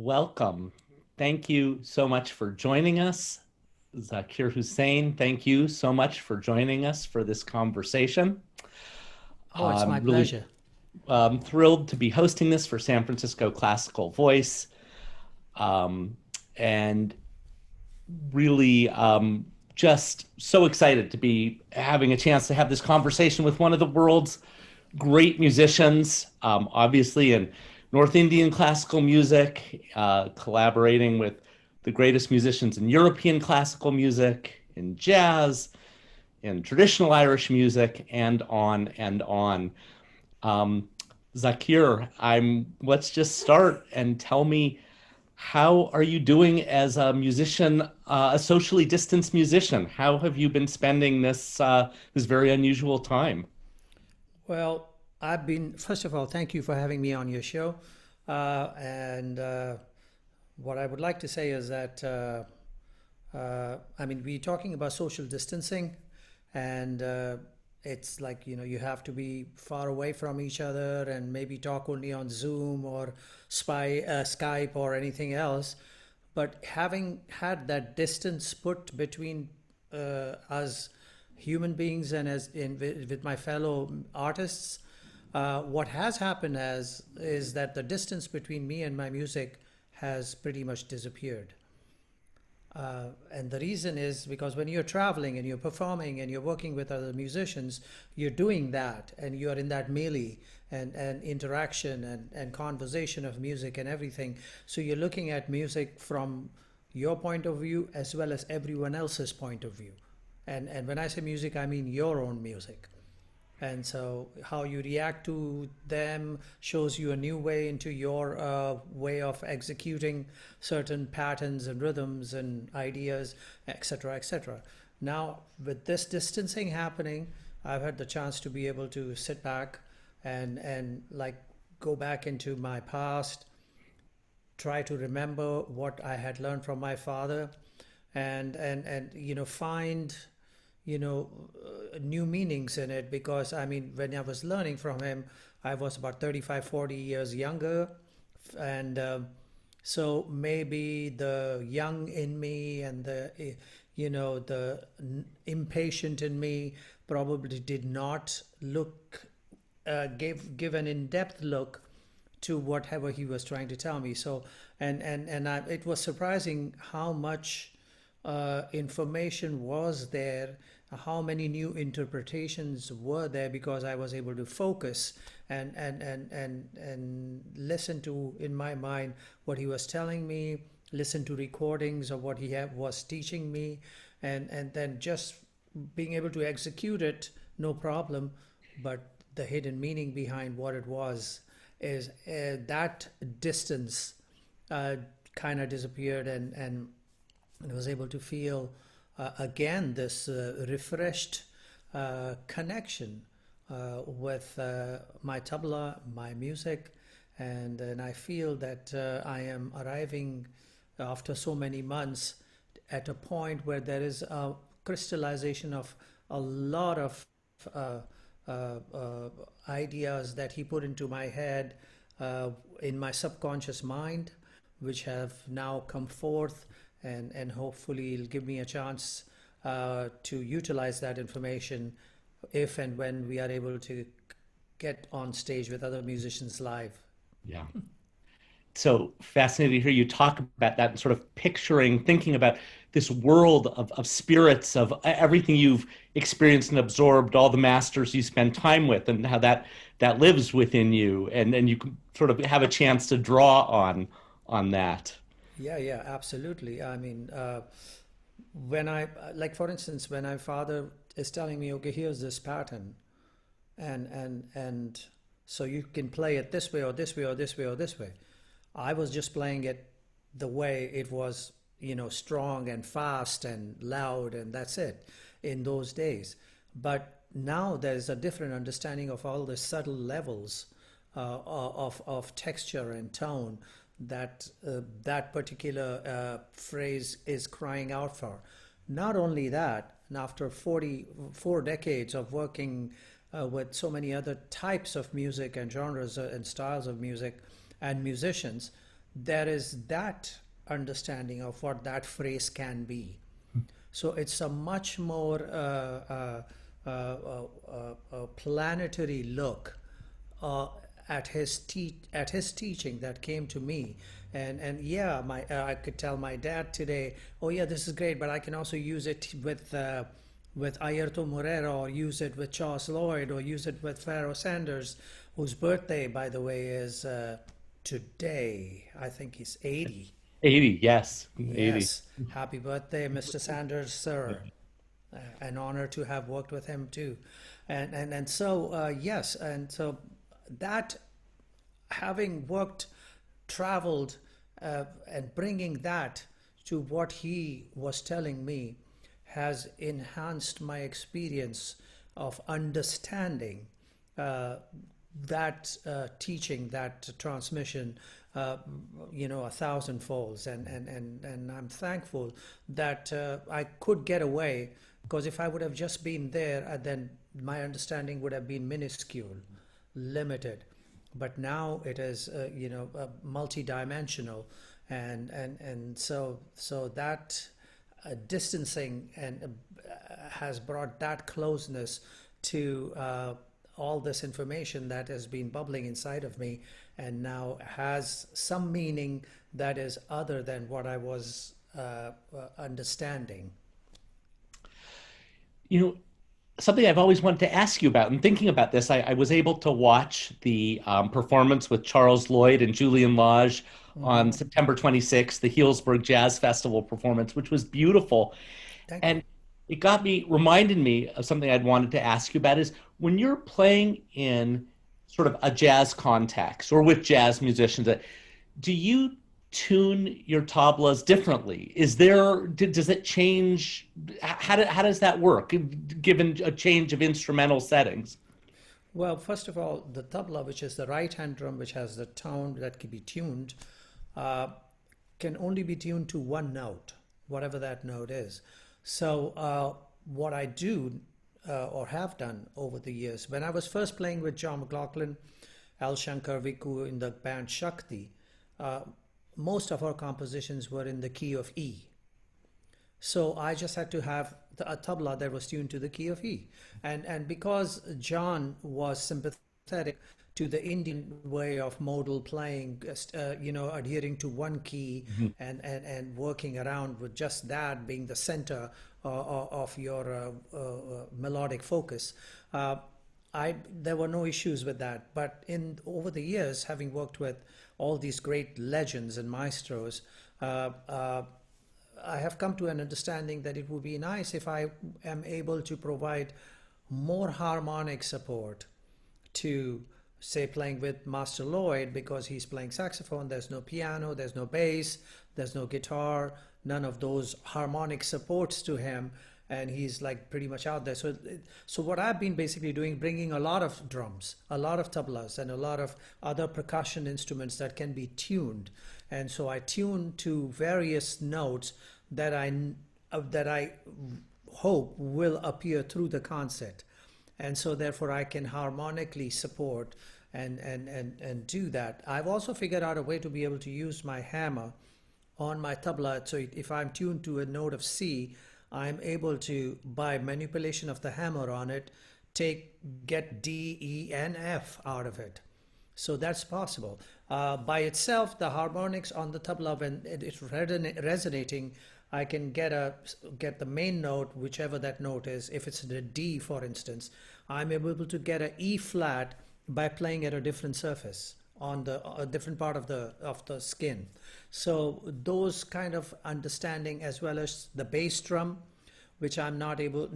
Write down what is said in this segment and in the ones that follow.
welcome. Thank you so much for joining us. Zakir Hussain, thank you so much for joining us for this conversation. Oh, it's my I'm really pleasure. thrilled to be hosting this for San Francisco Classical Voice, um, and really just so excited to be having a chance to have this conversation with one of the world's great musicians, obviously in North Indian classical music, collaborating with the greatest musicians in European classical music, in jazz, in traditional Irish music, and on and on. Um, Zakir, let's just start and tell me, how are you doing as a musician, a socially distanced musician? How have you been spending this very unusual time? Well, first of all, thank you for having me on your show. And what I would like to say is that, we're talking about social distancing, and it's like, you have to be far away from each other and maybe talk only on Zoom or Skype or anything else. But having had that distance put between us human beings and with my fellow artists, what has happened is that the distance between me and my music has pretty much disappeared. And the reason is because when you're traveling and you're performing and you're working with other musicians, you're doing that and you're in that melee and interaction and conversation of music and everything. So you're looking at music from your point of view as well as everyone else's point of view. And when I say music, I mean your own music. And so how you react to them shows you a new way into your way of executing certain patterns and rhythms and ideas, etc., etc. Now, with this distancing happening, I've had the chance to be able to sit back and like go back into my past, try to remember what I had learned from my father, and find new meanings in it. Because I mean, when I was learning from him, I was about 35, 40 years younger, and so maybe the young in me and the impatient in me probably did not look give an in-depth look to whatever he was trying to tell me. So, it was surprising how much information was there, how many new interpretations were there, because I was able to focus and listen to, in my mind, what he was telling me, listen to recordings of what was teaching me, and then just being able to execute it, no problem. But the hidden meaning behind what it was is that distance uh, kind of disappeared, and I was able to feel again this refreshed connection with my tabla, my music, and I feel that I am arriving after so many months at a point where there is a crystallization of a lot of uh, ideas that he put into my head, in my subconscious mind, which have now come forth, and hopefully it'll give me a chance to utilize that information if and when we are able to get on stage with other musicians live. Yeah. So fascinating to hear you talk about that and sort of picturing, thinking about this world of spirits, of everything you've experienced and absorbed, all the masters you spend time with, and how that lives within you, and you can sort of have a chance to draw on that. Yeah, yeah, absolutely. I mean, when like for instance, when my father is telling me, okay, here's this pattern, and so you can play it this way or this way or this way or this way. I was just playing it the way it was, strong and fast and loud, and that's it in those days. But now there's a different understanding of all the subtle levels of texture and tone that that particular phrase is crying out for. Not only that, and after 44 decades of working with so many other types of music and genres and styles of music and musicians, there is that understanding of what that phrase can be. So it's a much more planetary look uh, at his teaching that came to me. And yeah, my I could tell my dad today, oh yeah, this is great, but I can also use it with Ayrton Moreira, or use it with Charles Lloyd, or use it with Pharoah Sanders, whose birthday, by the way, is today. I think he's 80. 80, yes, 80. Yes, happy birthday, Mr. Sanders, sir. An honor to have worked with him too. And so yes, and so that, having worked, traveled, and bringing that to what he was telling me, has enhanced my experience of understanding that teaching, that transmission, a thousand folds. And I'm thankful that I could get away, because if I would have just been there, then my understanding would have been minuscule, limited. But now it is, multidimensional, and so that distancing and has brought that closeness to all this information that has been bubbling inside of me, and now has some meaning that is other than what I was understanding. You know, something I've always wanted to ask you about, and thinking about this, I was able to watch the performance with Charles Lloyd and Julian Lage on Hmm. September 26th, the Healdsburg Jazz Festival performance, which was beautiful. Thank you. And it reminded me of something I'd wanted to ask you about, is when you're playing in sort of a jazz context or with jazz musicians, do you tune your tablas differently? Does it change? How does that work given a change of instrumental settings? Well, first of all, the tabla, which is the right hand drum, which has the tone that can be tuned, uh, can only be tuned to one note, whatever that note is. So, what I do, or have done over the years, when I was first playing with John McLaughlin, Al Shankar Viku in the band Shakti, uh, most of our compositions were in the key of E. So I just had to have a tabla that was tuned to the key of E. And because John was sympathetic to the Indian way of modal playing, adhering to one key, Mhm. and working around with just that being the center of your melodic focus. Uh, there were no issues with that. But in over the years, having worked with all these great legends and maestros, uh, uh, I have come to an understanding that it would be nice if I am able to provide more harmonic support to, say, playing with Master Lloyd, because he's playing saxophone. There's no piano, there's no bass, there's no guitar, none of those harmonic supports to him, and he's like pretty much out there. So what I've been basically doing, bringing a lot of drums, a lot of tablas, and a lot of other percussion instruments that can be tuned. And so I tune to various notes that I hope will appear through the concert, and so therefore I can harmonically support and do that. I've also figured out a way to be able to use my hammer on my tabla. So if I'm tuned to a note of C, I'm able to, by manipulation of the hammer on it, get D, E, and F out of it. So that's possible. By itself, the harmonics on the tabla, when it's resonating, I can get the main note, whichever that note is. If it's the D, for instance, I'm able to get an E flat by playing at a different surface on a different part of the skin. So those kind of understanding, as well as the bass drum, which I'm not able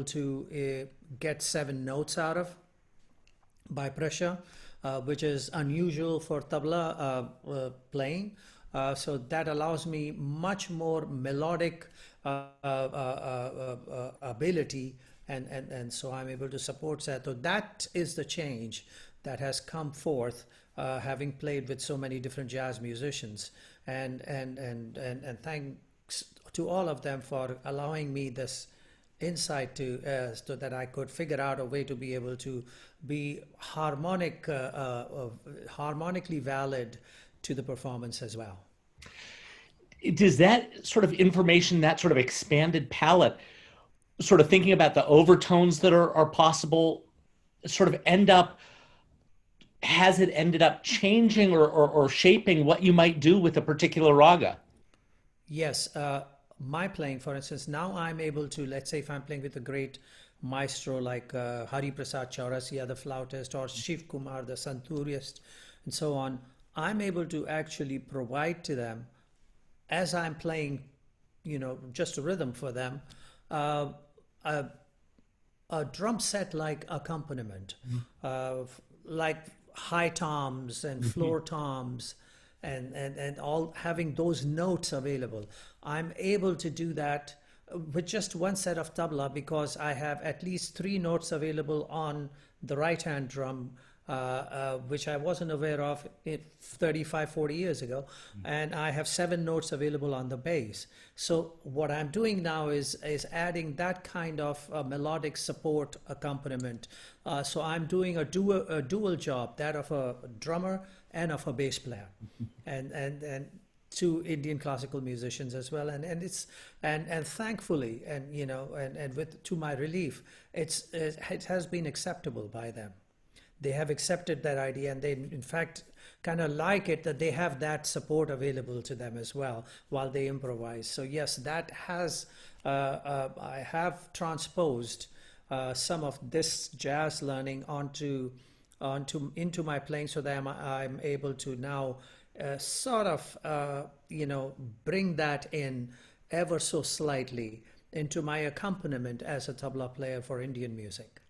to get seven notes out of by pressure, which is unusual for tabla playing. So that allows me much more melodic ability, and so I'm able to support that. So that is the change that has come forth, having played with so many different jazz musicians, and thanks to all of them for allowing me this insight so that I could figure out a way to be able to be harmonically valid to the performance as well. Does that sort of information, that sort of expanded palette, sort of thinking about the overtones that are possible, sort of has it ended up changing or shaping what you might do with a particular raga? Yes, my playing, for instance, now I'm able to, let's say if I'm playing with a great maestro like Hari Prasad Chaurasia, the flautist, or Shiv Kumar, the santuriist, and so on, I'm able to actually provide to them, as I'm playing, just a rhythm for them, uh, a, a drum set like accompaniment, like high toms and floor toms, and all having those notes available. I'm able to do that with just one set of tabla, because I have at least three notes available on the right hand drum, which I wasn't aware of 35, 40 years ago. And I have seven notes available on the bass. So what I'm doing now is adding that kind of melodic support accompaniment. So I'm doing a dual job, that of a drummer and of a bass player. And to Indian classical musicians as well, and thankfully, and with to my relief, it has been acceptable by them. They have accepted that idea, and they in fact kind of like it that they have that support available to them as well while they improvise. So yes, that has I have transposed some of this jazz learning into my playing, so that I'm able to now bring that in ever so slightly into my accompaniment as a tabla player for Indian music.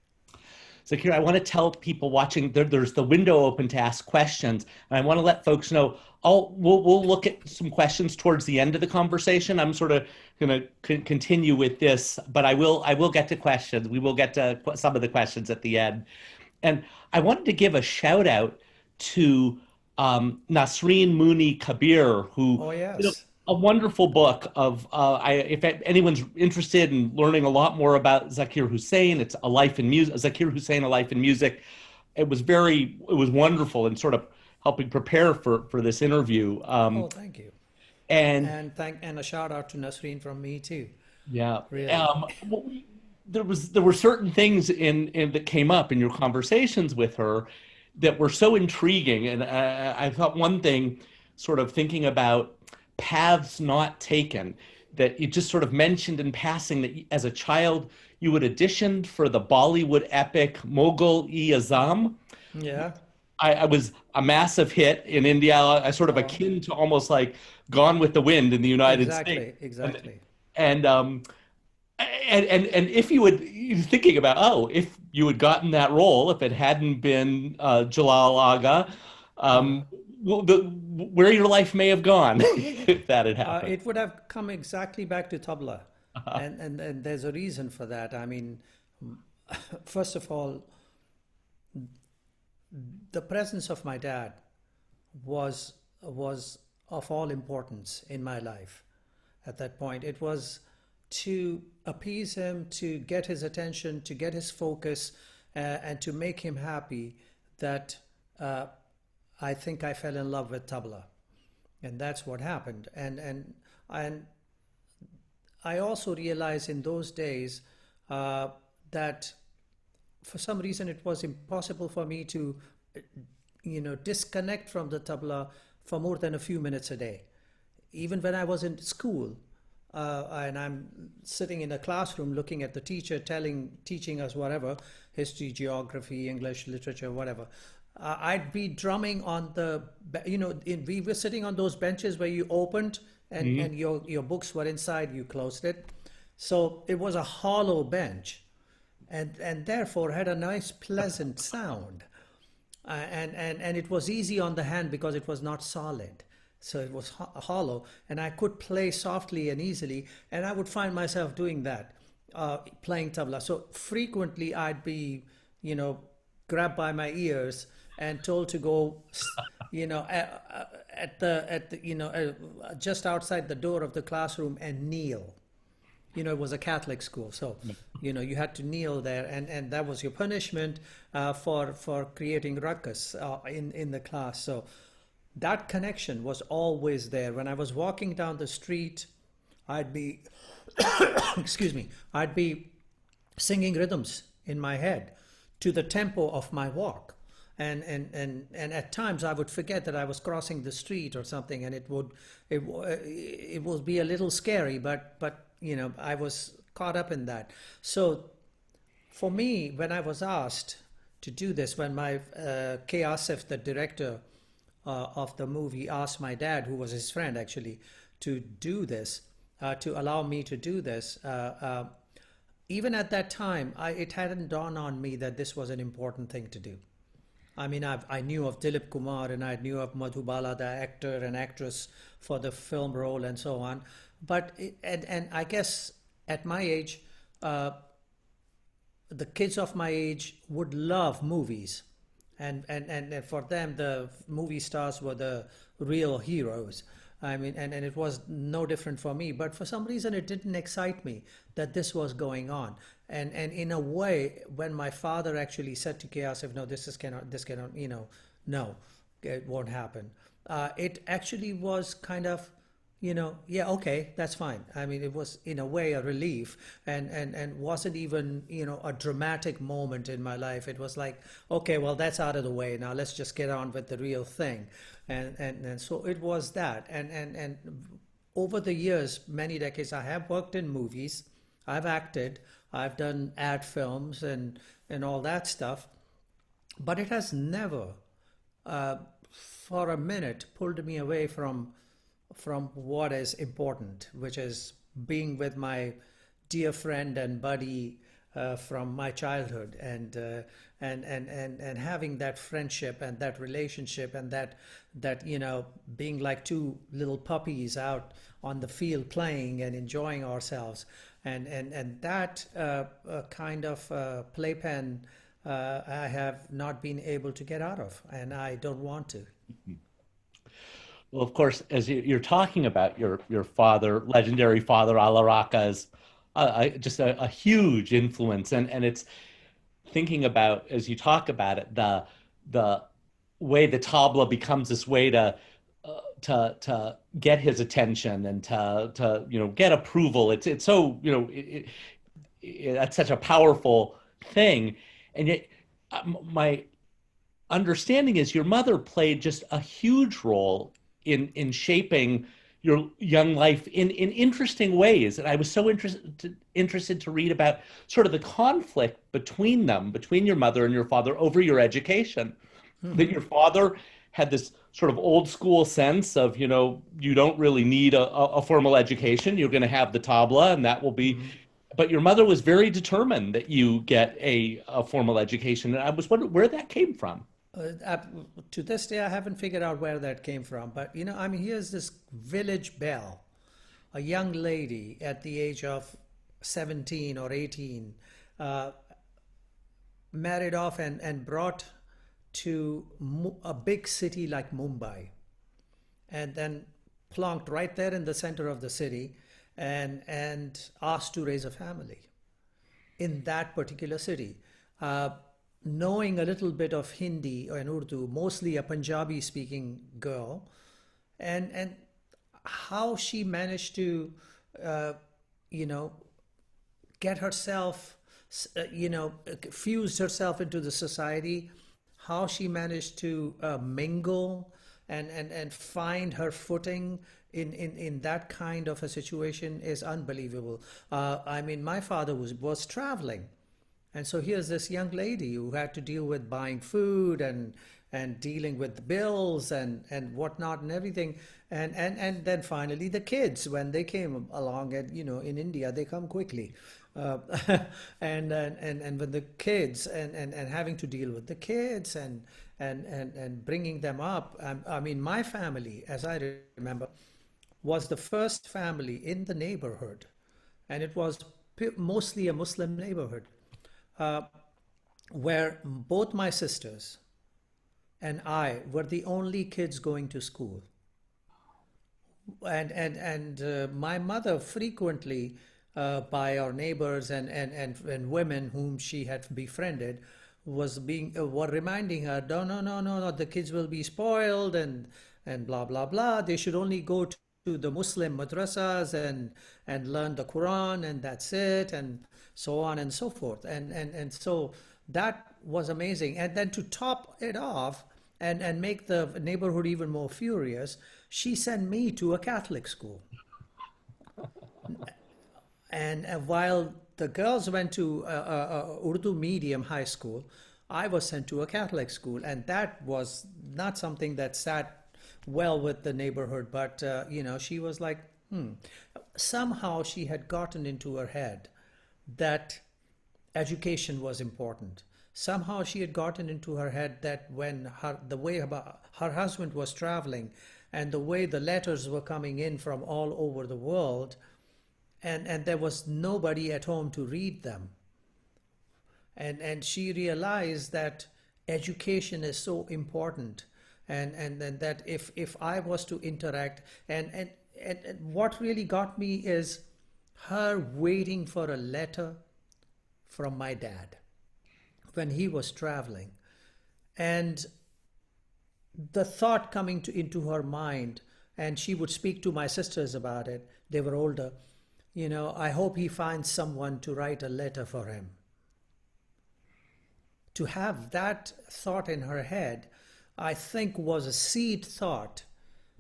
Zakir, I want to tell people watching, there's the window open to ask questions, and I want to let folks know, we'll look at some questions towards the end of the conversation. I'm sort of going to continue with this, but I will get to questions. We will get to some of the questions at the end. And I wanted to give a shout out to Nasreen Mooney Kabir, who Oh yes. a wonderful book of if anyone's interested in learning a lot more about Zakir Hussain, it's A Life in Music. Zakir Hussain, A Life in Music. It was wonderful in sort of helping prepare for this interview. Oh, thank you. And And a shout out to Nasreen from me too. yeah, Really. there were certain things in that came up in your conversations with her that were so intriguing, and I thought one thing, sort of thinking about paths not taken, that you just sort of mentioned in passing that as a child you had auditioned for the Bollywood epic Mughal-e-Azam. Yeah. I was a massive hit in India. I sort of Oh, akin to almost like Gone with the Wind in the United States. exactly. And if you're thinking about, if you had gotten that role, if it hadn't been Jalal Agha, Uh-huh. where your life may have gone if that had happened. It would have come exactly back to tabla, and there's a reason for that. I mean, first of all, the presence of my dad was of all importance in my life at that point. It was to appease him, to get his attention, to get his focus, and to make him happy, that I think I fell in love with tabla, and that's what happened. And I also realized in those days that for some reason it was impossible for me to disconnect from the tabla for more than a few minutes a day. Even when I was in school, and I'm sitting in a classroom looking at the teacher teaching us whatever, history, geography, English, literature, whatever, I'd be drumming on we were sitting on those benches where you opened and your books were inside, you closed it. So it was a hollow bench, and therefore had a nice pleasant sound. And it was easy on the hand because it was not solid. So it was hollow, and I could play softly and easily, and I would find myself doing that, playing tabla. So frequently I'd be, grabbed by my ears and told to go, just outside the door of the classroom and kneel. It was a Catholic school, so you had to kneel there, and that was your punishment for creating ruckus in the class. So that connection was always there. When I was walking down the street, I'd be, excuse me, I'd be singing rhythms in my head to the tempo of my walk. And at times I would forget that I was crossing the street or something, and it would be a little scary, but I was caught up in that. So for me, when I was asked to do this, when my K. Asif, the director of the movie, asked my dad, who was his friend actually, to do this, to allow me to do this, even at that time, it hadn't dawned on me that this was an important thing to do. I mean, I knew of Dilip Kumar and I knew of Madhubala, the actor and actress for the film role and so on. But, and I guess at my age, the kids of my age would love movies. And for them, the movie stars were the real heroes. I mean, and it was no different for me. But for some reason, it didn't excite me that this was going on. And in a way, when my father actually said to Kayasif, no, this cannot, no, it won't happen. It actually was kind of, yeah, okay, that's fine. I mean, it was in a way a relief, and wasn't even, a dramatic moment in my life. It was like, okay, well, that's out of the way. Now let's just get on with the real thing. And so it was that. And over the years, many decades, I have worked in movies. I've acted. I've done ad films and all that stuff. But it has never, for a minute, pulled me away from what is important, which is being with my dear friend and buddy from my childhood, and having that friendship and that relationship, and that being like two little puppies out on the field playing and enjoying ourselves, and that kind of playpen I have not been able to get out of, and I don't want to. Well, of course, as you're talking about your father, legendary father, Alaraka, is just a huge influence, and it's thinking about, as you talk about it, the way the tabla becomes this way to get his attention and to get approval. It's so that's such a powerful thing, and yet my understanding is your mother played just a huge role in shaping your young life in interesting ways. And I was so interested to read about sort of the conflict between them, between your mother and your father, over your education. Mm-hmm. That your father had this sort of old school sense of, you don't really need a formal education. You're going to have the tabla and that will be, mm-hmm. But your mother was very determined that you get a formal education. And I was wondering where that came from. To this day, I haven't figured out where that came from. But, here's this village belle, a young lady at the age of 17 or 18, married off and brought to a big city like Mumbai, and then plonked right there in the center of the city and asked to raise a family in that particular city. Knowing a little bit of Hindi and Urdu, mostly a Punjabi speaking girl, and how she managed to, get herself, fused herself into the society, how she managed to mingle and find her footing in that kind of a situation is unbelievable. My father was traveling. And so here's this young lady who had to deal with buying food and dealing with the bills and whatnot and everything. And then finally the kids, when they came along, and in India, they come quickly. And when the kids and having to deal with the kids and bringing them up. My family, as I remember, was the first family in the neighborhood. And it was mostly a Muslim neighborhood. Where both my sisters and I were the only kids going to school, and my mother frequently, by our neighbors and women whom she had befriended, were reminding her, no, the kids will be spoiled, and and blah blah blah. They should only go to the Muslim madrasas and learn the Quran, and that's it, and so on and so forth. And so that was amazing. And then to top it off and make the neighborhood even more furious, she sent me to a Catholic school. And while the girls went to Urdu medium high school, I was sent to a Catholic school, and that was not something that sat well with the neighborhood. But she was like, somehow she had gotten into her head that education was important. Somehow she had gotten into her head that when the way her husband was traveling, and the way the letters were coming in from all over the world, and there was nobody at home to read them. And she realized that education is so important, and that if I was to interact, and what really got me is her waiting for a letter from my dad when he was traveling, and the thought coming into her mind, and she would speak to my sisters about it. They were older. I hope he finds someone to write a letter for him. To have that thought in her head, I think was a seed thought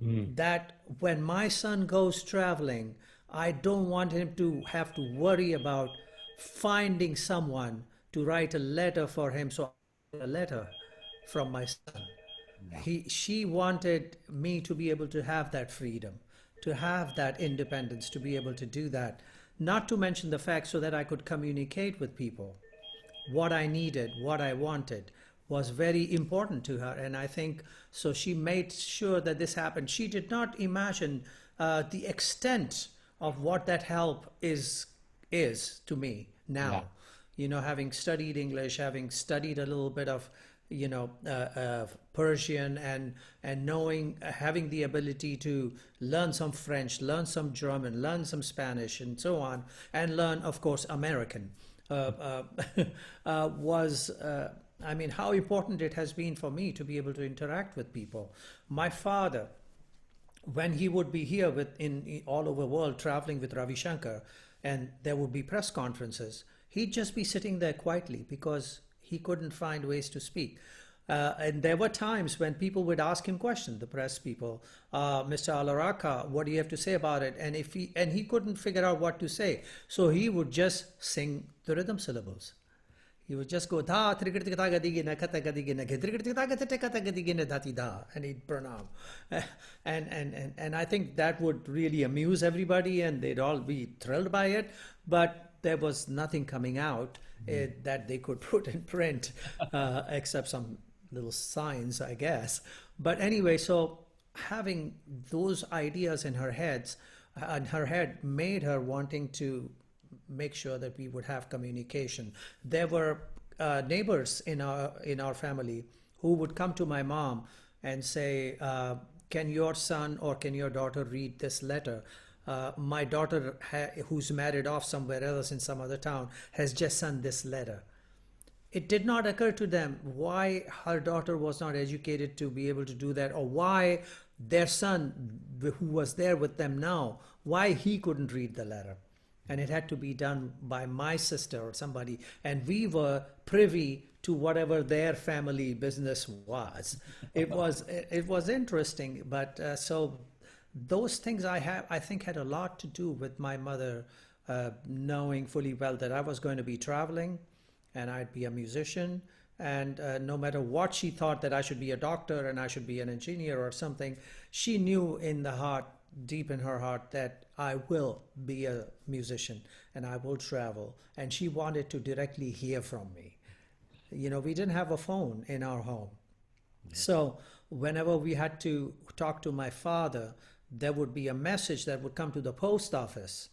that when my son goes traveling, I don't want him to have to worry about finding someone to write a letter for him. So a letter from my son. She wanted me to be able to have that freedom, to have that independence, to be able to do that. Not to mention the fact so that I could communicate with people. What I needed, what I wanted was very important to her. And I think so she made sure that this happened. She did not imagine the extent of what that help is to me now. Having studied English, having studied a little bit of Persian, and knowing, having the ability to learn some French, learn some German, learn some Spanish, and so on, and learn, of course, American, was, how important it has been for me to be able to interact with people. My father, when he would be here in all over the world traveling with Ravi Shankar, and there would be press conferences, he'd just be sitting there quietly because he couldn't find ways to speak. And there were times when people would ask him questions, the press people, Mr. Alaraka, what do you have to say about it? And he couldn't figure out what to say. So he would just sing the rhythm syllables. He would just go da, and he'd pranam. And I think that would really amuse everybody, and they'd all be thrilled by it. But there was nothing coming out that they could put in print, except some little signs, I guess. But anyway, so having those ideas in her head made her wanting to make sure that we would have communication. There were neighbors in our family who would come to my mom and say, can your son or can your daughter read this letter? My daughter, who's married off somewhere else in some other town, has just sent this letter. It did not occur to them why her daughter was not educated to be able to do that, or why their son, who was there with them now, why he couldn't read the letter. And it had to be done by my sister or somebody, and we were privy to whatever their family business was. It was interesting, but so those things I think had a lot to do with my mother knowing fully well that I was going to be traveling and I'd be a musician, and no matter what she thought, that I should be a doctor and I should be an engineer or something, she knew in the heart, deep in her heart, that I will be a musician and I will travel, and she wanted to directly hear from me. We didn't have a phone in our home. So whenever we had to talk to my father, there would be a message that would come to the post office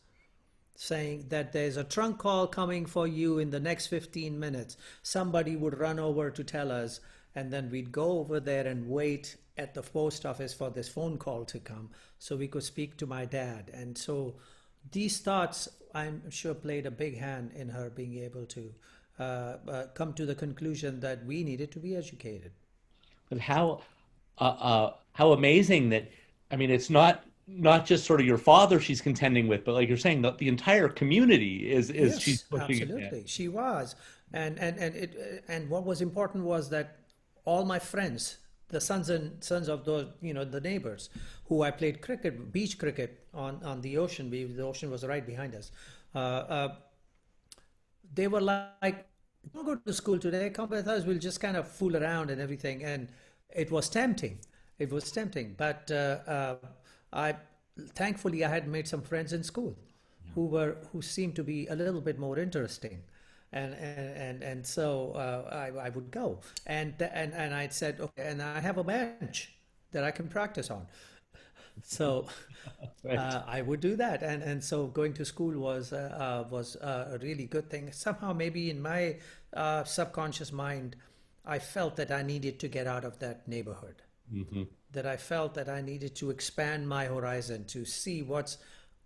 saying that there's a trunk call coming for you in the next 15 minutes. Somebody would run over to tell us, and then we'd go over there and wait at the post office for this phone call to come so we could speak to my dad. And so these thoughts, I'm sure, played a big hand in her being able to come to the conclusion that we needed to be educated. But how how amazing that, I mean, it's not just sort of your father she's contending with, but like you're saying, the entire community is she's Yes, pushing it. absolutely. She was. And what was important was that all my friends, the sons of those, the neighbors who I played cricket, beach cricket on the ocean. The ocean was right behind us. Uh, uh, they were like, don't go to school today, come with us, we'll just kind of fool around and everything. And it was tempting. It was tempting. But I thankfully I had made some friends in school who seemed to be a little bit more interesting. And so I would go and I'd said, okay, and I have a bench that I can practice on. So Right. I would do that, and so going to school was a really good thing. Somehow, maybe in my subconscious mind, I felt that I needed to get out of that neighborhood. Hmm. That I felt that I needed to expand my horizon to see what's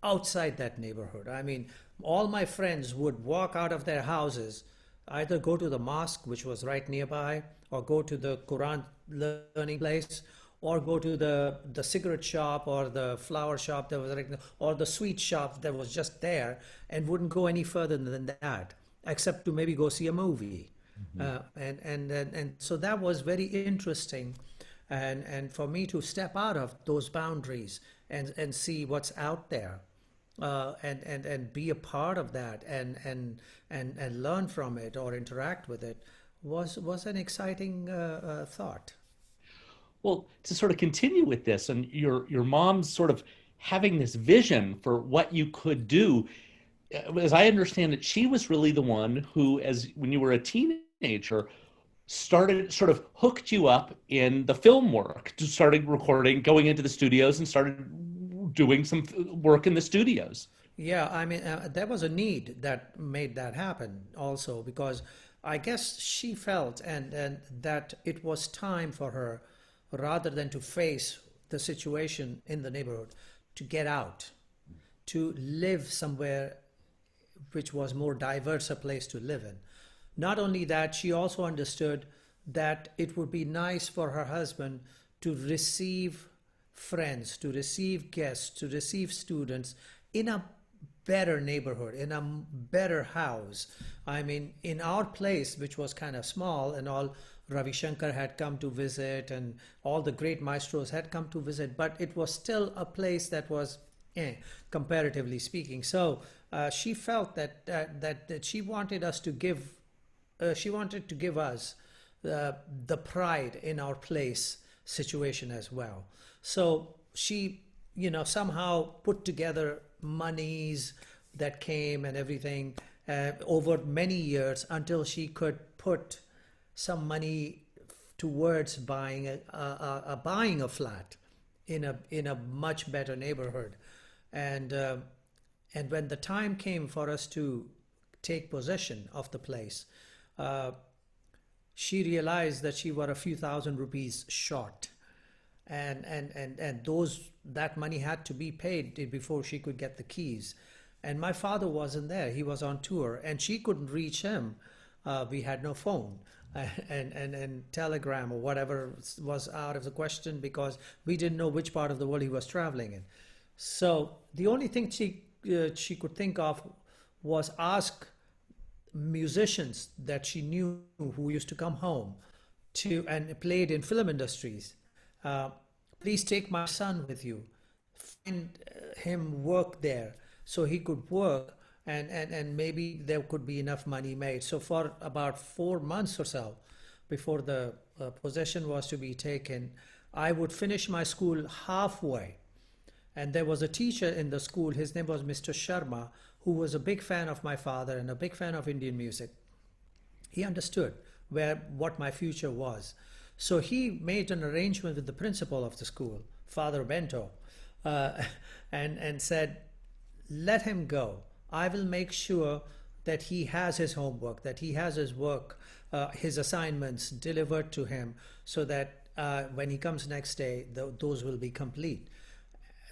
outside that neighborhood. I mean, all my friends would walk out of their houses, either go to the mosque, which was right nearby, or go to the Quran learning place, or go to the cigarette shop or the flower shop that was right, or the sweet shop that was just there, and wouldn't go any further than that, except to maybe go see a movie. Hmm. And so that was very interesting, and for me to step out of those boundaries and see what's out there, and be a part of that, and learn from it or interact with it was an exciting thought. Well, to sort of continue with this, and your mom's sort of having this vision for what you could do, as I understand it, she was really the one who, as when you were a teenager, started sort of hooked you up in the film work, just started recording, going into the studios, and started doing some work in the studios. Yeah, I mean, there was a need that made that happen also, because I guess she felt and that it was time for her, rather than to face the situation in the neighborhood, to get out, to live somewhere which was more diverse a place to live in. Not only that, she also understood that it would be nice for her husband to receive friends, to receive guests, to receive students in a better neighborhood, in a better house. I mean, in our place, which was kind of small, and all Ravi Shankar had come to visit, and all the great maestros had come to visit, but it was still a place that was, comparatively speaking. So she felt that she wanted us to give, she wanted to give us the pride in our place situation as well. So she, somehow put together monies that came and everything over many years until she could put some money towards buying buying a flat in a much better neighborhood, and uh, and when the time came for us to take possession of the place, uh, she realized that she were a few thousand rupees short, and those that money had to be paid before she could get the keys. And my father wasn't there, he was on tour, and she couldn't reach him. We had no phone, and telegram or whatever was out of the question, because we didn't know which part of the world he was traveling in. So the only thing she could think of was ask musicians that she knew who used to come home to and played in film industries. uh, Please take my son with you, find him work there so he could work, and maybe there could be enough money made. So for about 4 months or so before the possession was to be taken, I would finish my school halfway, and there was a teacher in the school, his name was Mr. Sharma, who was a big fan of my father and a big fan of Indian music. He understood what my future was. So he made an arrangement with the principal of the school, Father Bento, uh, and said, let him go. I will make sure that he has his homework, that he has his work, his assignments delivered to him, so that when he comes next day, those will be complete.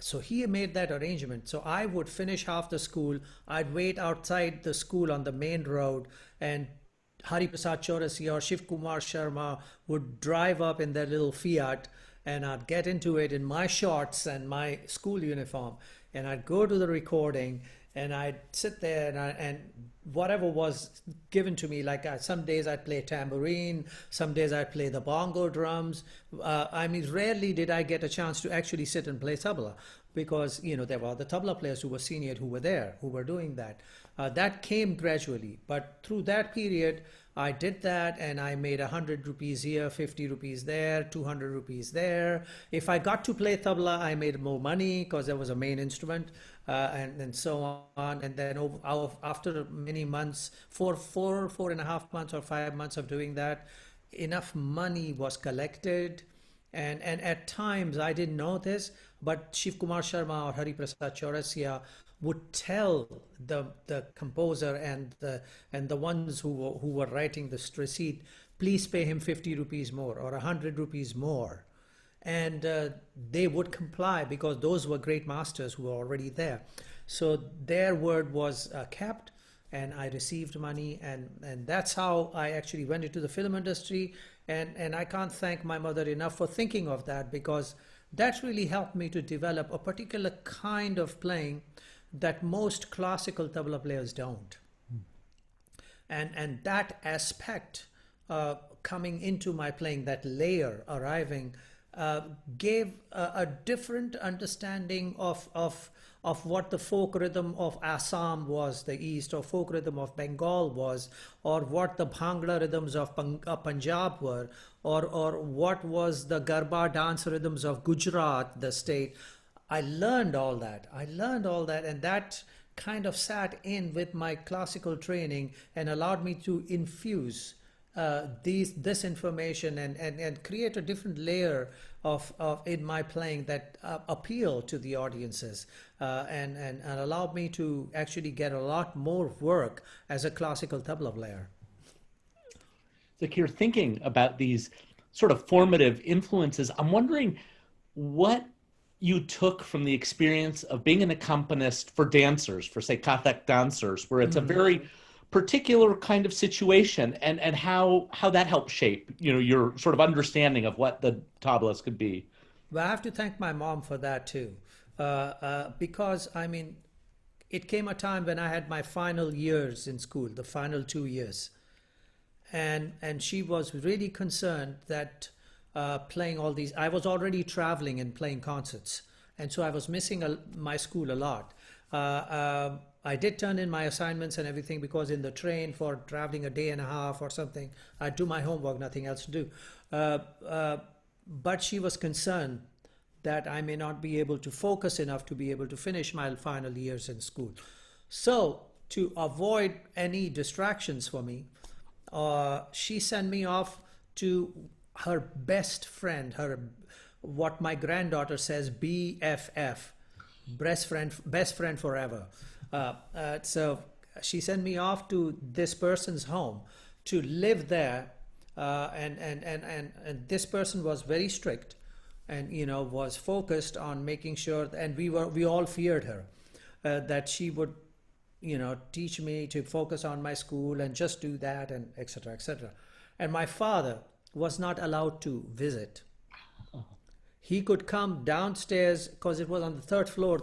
So he made that arrangement. So I would finish half the school. I'd wait outside the school on the main road, and Hari Prasad Chaurasi or Shiv Kumar Sharma would drive up in their little Fiat and I'd get into it in my shorts and my school uniform, and I'd go to the recording, and I'd sit there and whatever was given to me, like some days I'd play tambourine, some days I'd play the bongo drums. I mean, rarely did I get a chance to actually sit and play tabla, because there were the tabla players who were senior who were there, who were doing that. That came gradually, but through that period I did that, and I made 100 rupees here, 50 rupees there, 200 rupees there. If I got to play tabla, I made more money because there was a main instrument, and so on. And then after many months, four and a half months or 5 months of doing that, enough money was collected. And at times, I didn't know this, but Shiv Kumar Sharma or Hari Prasad Chaurasia would tell the composer and the ones who were writing the receipt, please pay him 50 rupees more or 100 rupees more. And they would comply, because those were great masters who were already there. So their word was kept, and I received money, and that's how I actually went into the film industry. And I can't thank my mother enough for thinking of that, because that really helped me to develop a particular kind of playing that most classical tabla players don't. And that aspect coming into my playing, that layer arriving, gave a different understanding of what the folk rhythm of Assam was, the East, or folk rhythm of Bengal was, or what the Bhangra rhythms of Punjab were, or what was the Garba dance rhythms of Gujarat, the state. I learned all that, and that kind of sat in with my classical training and allowed me to infuse this information and create a different layer of in my playing that appeal to the audiences, and allowed me to actually get a lot more work as a classical tabla player. Zakir, thinking about these sort of formative influences, I'm wondering what you took from the experience of being an accompanist for dancers, for say Kathak dancers, where it's a very particular kind of situation, and how that helped shape your sort of understanding of what the tablas could be. Well, I have to thank my mom for that too, because I mean, it came a time when I had my final years in school, the final 2 years, and she was really concerned that playing all these, I was already traveling and playing concerts, and so I was missing my school a lot. I did turn in my assignments and everything, because in the train for traveling a day and a half or something, I'd do my homework, nothing else to do. But she was concerned that I may not be able to focus enough to be able to finish my final years in school. So to avoid any distractions for me, she sent me off to her best friend, what my granddaughter says, BFF, best friend forever. So she sent me off to this person's home to live there, and this person was very strict, and was focused on making sure, and we all feared her, that she would teach me to focus on my school and just do that, and etc., etc. And my father was not allowed to visit. He could come downstairs, because it was on the third floor,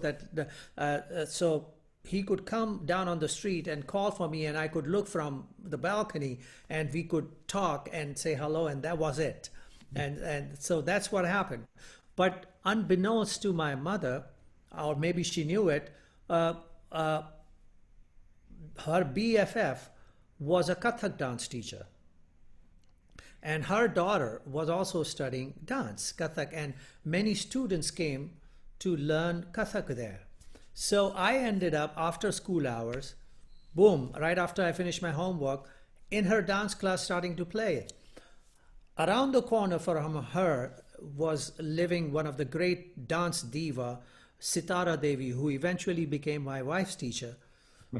so he could come down on the street and call for me, and I could look from the balcony and we could talk and say hello, and that was it. And so that's what happened. But unbeknownst to my mother, or maybe she knew it, her BFF was a Kathak dance teacher. And her daughter was also studying dance, Kathak, and many students came to learn Kathak there. So I ended up, after school hours, boom, right after I finished my homework, in her dance class starting to play. Around the corner from her was living one of the great dance diva, Sitara Devi, who eventually became my wife's teacher.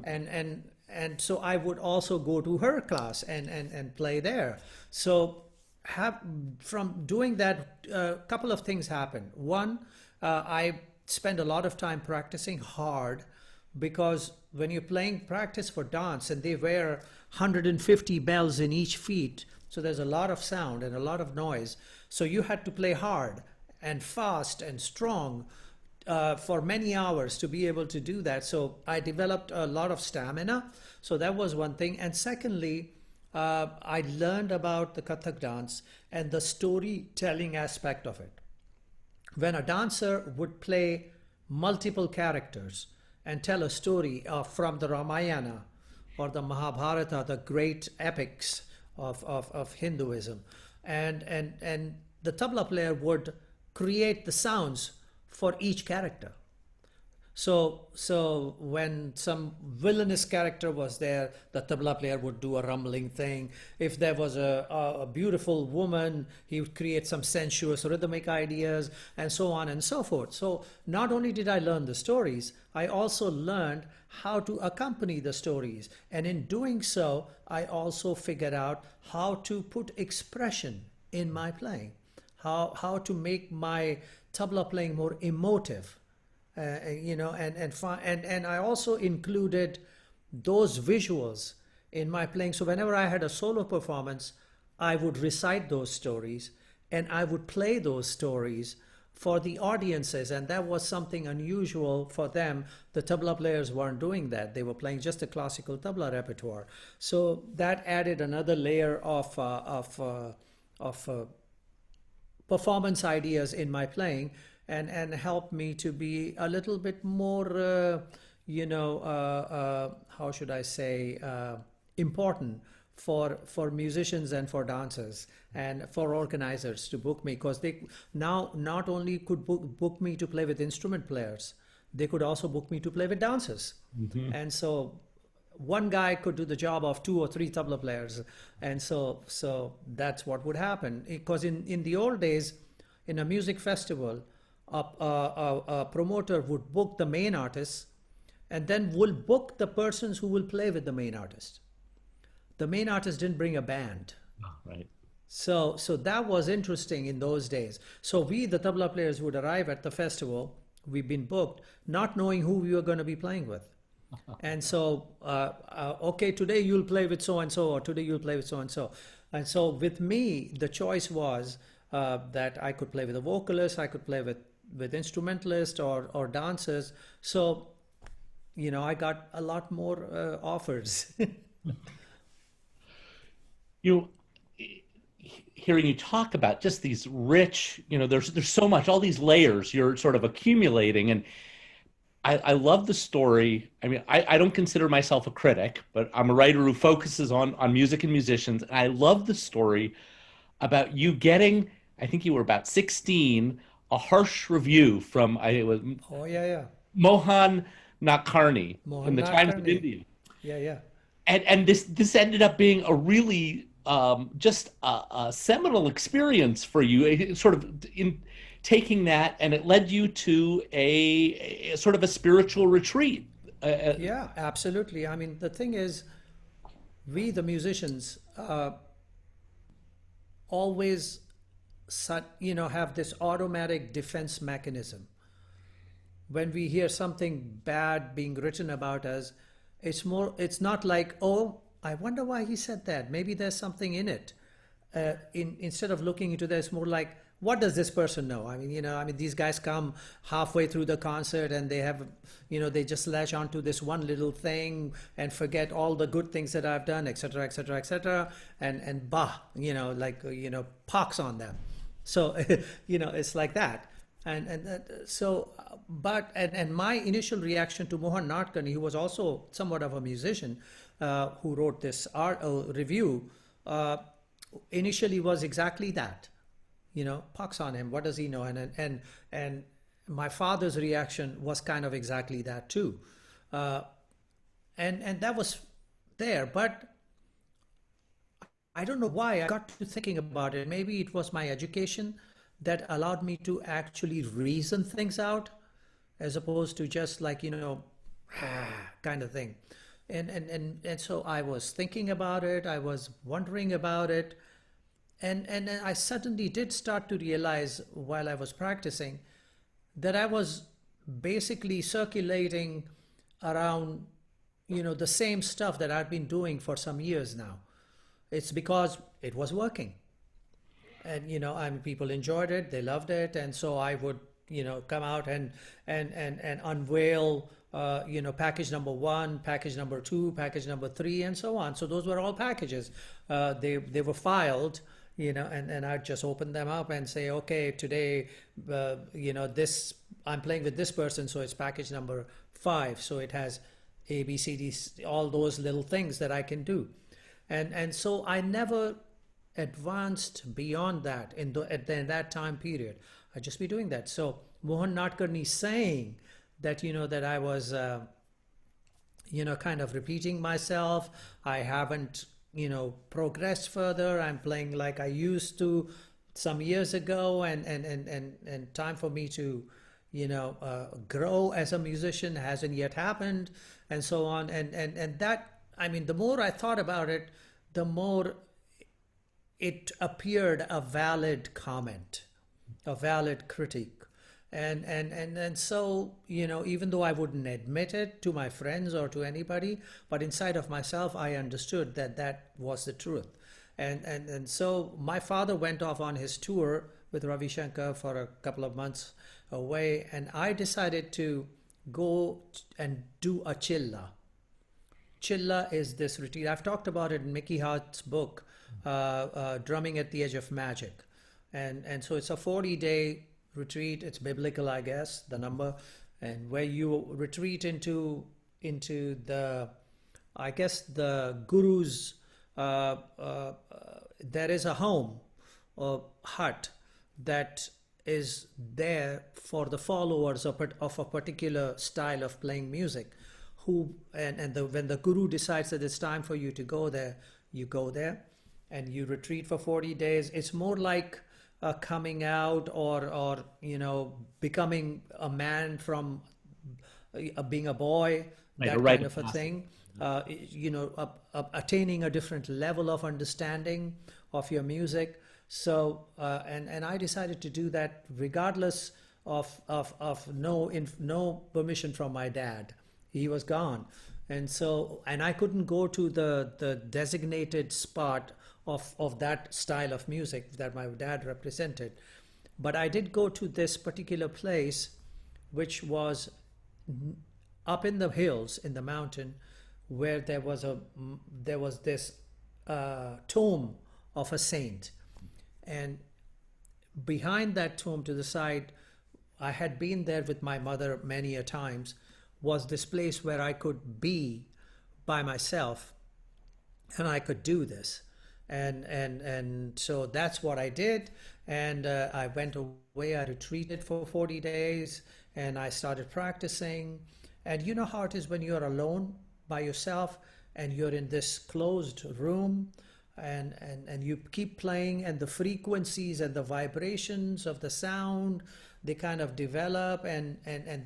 And so I would also go to her class and play there. So from doing that, a couple of things happened. One, I spend a lot of time practicing hard, because when you're playing practice for dance and they wear 150 bells in each feet, so there's a lot of sound and a lot of noise, so you had to play hard. and fast and strong for many hours to be able to do that. So I developed a lot of stamina. So that was one thing. And secondly, I learned about the Kathak dance and the storytelling aspect of it. When a dancer would play multiple characters and tell a story from the Ramayana or the Mahabharata, the great epics of Hinduism, and the tabla player would create the sounds for each character. So when some villainous character was there, the tabla player would do a rumbling thing. If there was a beautiful woman, he would create some sensuous rhythmic ideas, and so on and so forth. So not only did I learn the stories, I also learned how to accompany the stories. And in doing so, I also figured out how to put expression in my playing, how to make my tabla playing more emotive. And I also included those visuals in my playing. So whenever I had a solo performance, I would recite those stories and I would play those stories for the audiences, and that was something unusual for them. The tabla players weren't doing that. They were playing just a classical tabla repertoire. So that added another layer of performance ideas in my playing, and helped me to be a little bit more, how should I say, important for musicians and for dancers and for organizers to book me, because they now not only could book me to play with instrument players, they could also book me to play with dancers. Mm-hmm. And so one guy could do the job of 2 or 3 tabla players. And so that's what would happen. Because in the old days, in a music festival, a promoter would book the main artist and then will book the persons who will play with the main artist. The main artist didn't bring a band. Oh, right. So that was interesting in those days. So we, the tabla players, would arrive at the festival. We've been booked, not knowing who we were going to be playing with. And so, okay, today you'll play with so-and-so, or today you'll play with so-and-so. And so with me, the choice was that I could play with a vocalist, I could play with instrumentalists or dancers. So, I got a lot more offers. Hearing you talk about just these rich, there's so much, all these layers you're sort of accumulating. And I love the story. I mean, I don't consider myself a critic, but I'm a writer who focuses on music and musicians. And I love the story about you getting, I think you were about 16, a harsh review from Mohan Nadkarni from the Times of India. Yeah. And this ended up being a really just a seminal experience for you, sort of in taking that, and it led you to a sort of a spiritual retreat. Yeah, absolutely. I mean, the thing is, we, the musicians, always, have this automatic defense mechanism. When we hear something bad being written about us, it's not like, oh, I wonder why he said that. Maybe there's something in it. Instead of looking into this, more like, what does this person know? I mean, these guys come halfway through the concert and they have, they just latch onto this one little thing and forget all the good things that I've done, etc., etc., etc., and pox on them. So, it's like that. And my initial reaction to Mohan Nadkarni, who was also somewhat of a musician, who wrote this review, initially was exactly that. Pox on him. What does he know? And my father's reaction was kind of exactly that too. And that was there, but I don't know why I got to thinking about it. Maybe it was my education that allowed me to actually reason things out, as opposed to just like, kind of thing. And so I was thinking about it. I was wondering about it. And I suddenly did start to realize while I was practicing that I was basically circulating around, the same stuff that I've been doing for some years now. It's because it was working. and I mean, people enjoyed it, they loved it, and so I would come out and unveil package number one, package number two, package number three, and so on. So those were all packages. They were filed, and I'd just open them up and say, okay, today, this I'm playing with this person, so it's package number five. So it has A, B, C, D, all those little things that I can do, and so I never advanced beyond that in that time period. I'd just be doing that. So Mohan Nadkarni saying that that I was kind of repeating myself. I haven't progressed further. I'm playing like I used to some years ago, and time for me to grow as a musician hasn't yet happened, and so on. And that, I mean, the more I thought about it, the more it appeared a valid comment, a valid critique. And so, even though I wouldn't admit it to my friends or to anybody, but inside of myself, I understood that that was the truth. And so my father went off on his tour with Ravi Shankar for a couple of months away, and I decided to go and do a chilla. Chilla is this retreat. I've talked about it in Mickey Hart's book, Drumming at the Edge of Magic. And so it's a 40-day retreat. It's biblical, I guess, the number, and where you retreat into the, I guess, the guru's, there is a home or hut that is there for the followers of a particular style of playing music, when the guru decides that it's time for you to go there, you go there and you retreat for 40 days. It's more like coming out or becoming a man from being a boy, like that a rite kind of of a passage. thing. Attaining a different level of understanding of your music. So and I decided to do that regardless of no permission from my dad. He was gone, and I couldn't go to the designated spot of that style of music that my dad represented. But I did go to this particular place, which was up in the hills, in the mountain, where there was this tomb of a saint, and behind that tomb to the side, I had been there with my mother many a times, was this place where I could be by myself and I could do this. And so that's what I did. And I went away, I retreated for 40 days and I started practicing. And you know how it is when you're alone by yourself and you're in this closed room and you keep playing, and the frequencies and the vibrations of the sound, they kind of develop, and